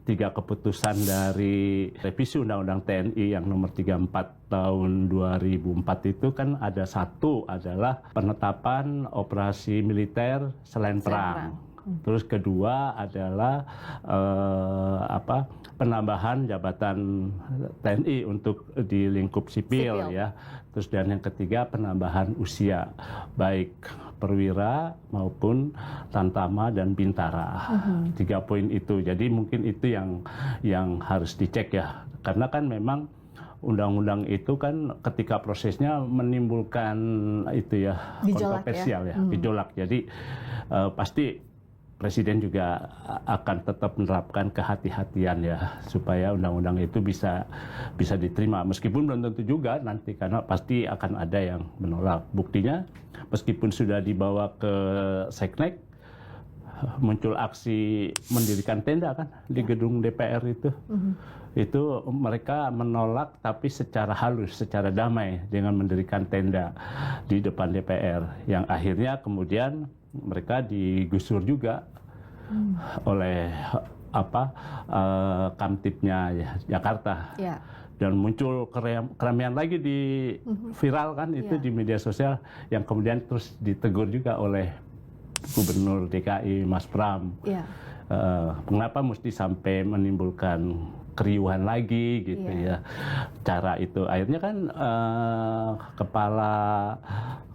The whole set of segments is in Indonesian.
3 keputusan dari revisi Undang-Undang TNI yang nomor 34 tahun 2004 itu kan ada satu adalah penetapan operasi militer selain perang. Terus kedua adalah penambahan jabatan TNI untuk di lingkup sipil ya. Terus dan yang ketiga penambahan usia baik perwira maupun tantama dan bintara. 3 poin itu. Jadi mungkin itu yang harus dicek ya. Karena kan memang undang-undang itu kan ketika prosesnya menimbulkan itu ya kontroversial ya, gejolak. Jadi pasti Presiden juga akan tetap menerapkan kehati-hatian ya supaya undang-undang itu bisa diterima. Meskipun belum tentu juga nanti karena pasti akan ada yang menolak. Buktinya meskipun sudah dibawa ke Seknek muncul aksi mendirikan tenda kan di gedung DPR itu. Itu mereka menolak tapi secara halus, secara damai dengan mendirikan tenda di depan DPR yang akhirnya kemudian mereka digusur juga oleh Kamtibnya Jakarta. Dan muncul keramaian lagi di viral kan itu di media sosial yang kemudian terus ditegur juga oleh Gubernur DKI Mas Pram. Mengapa mesti sampai menimbulkan keriuhan lagi gitu ya. Cara itu akhirnya kan kepala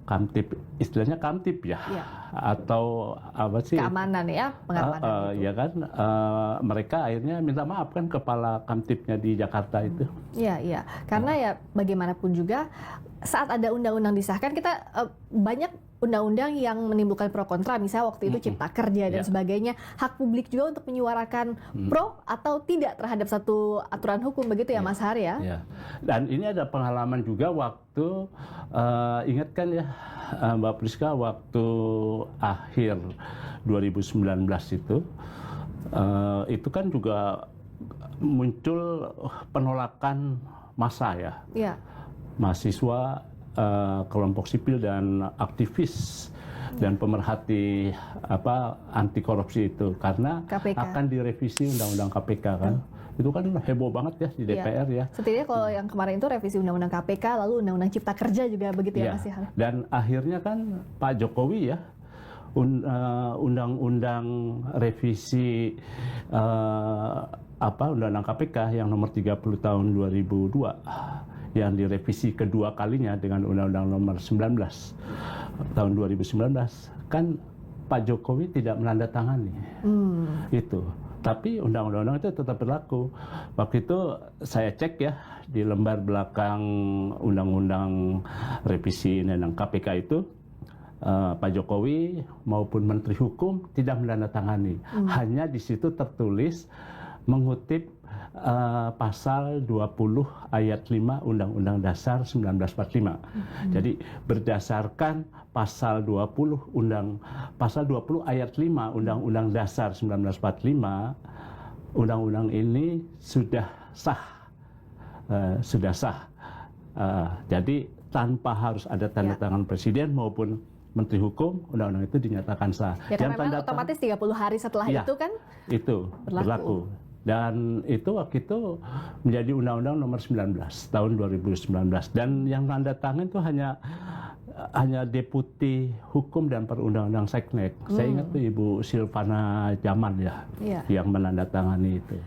Kamtib, istilahnya Kamtib ya, atau apa sih? Keamanan ya, pengamanan itu. Ya kan, mereka akhirnya minta maaf kan kepala Kamtibnya di Jakarta itu. Iya, karena ya bagaimanapun juga saat ada undang-undang disahkan kita banyak undang-undang yang menimbulkan pro kontra, misalnya waktu itu Cipta Kerja dan sebagainya, hak publik juga untuk menyuarakan pro atau tidak terhadap satu aturan hukum, begitu ya Mas Har ya? Dan ini ada pengalaman juga waktu, ingat kan ya Mbak Priska, waktu akhir 2019 itu kan juga muncul penolakan massa ya. Mahasiswa, kelompok sipil dan aktivis dan pemerhati anti korupsi itu karena akan direvisi undang-undang KPK kan. Itu kan heboh banget ya di DPR ya. Setidaknya kalau yang kemarin itu revisi undang-undang KPK lalu undang-undang Cipta Kerja juga begitu ya Mas Har. Dan akhirnya kan Pak Jokowi ya undang-undang revisi undang-undang KPK yang nomor 30 tahun 2002 yang direvisi kedua kalinya dengan Undang-Undang nomor 19 tahun 2019 kan Pak Jokowi tidak menandatangani itu, tapi undang-undang itu tetap berlaku. Waktu itu saya cek ya di lembar belakang Undang-Undang revisi Undang-Undang KPK itu Pak Jokowi maupun Menteri Hukum tidak menandatangani. Hanya di situ tertulis mengutip pasal 20 ayat 5 Undang-Undang Dasar 1945. Jadi berdasarkan pasal 20 ayat 5 Undang-Undang Dasar 1945, undang-undang ini sudah sah. Jadi tanpa harus ada tanda tangan Presiden maupun Menteri Hukum, undang-undang itu dinyatakan sah. Ya karena memang otomatis 30 hari setelah itu kan itu berlaku. Dan itu waktu itu menjadi Undang-Undang nomor 19 tahun 2019. Dan yang tanda tangan itu hanya Deputi Hukum dan Perundang-undang Seknek. Saya ingat tuh Ibu Silvana Jaman ya yang menandatangani itu.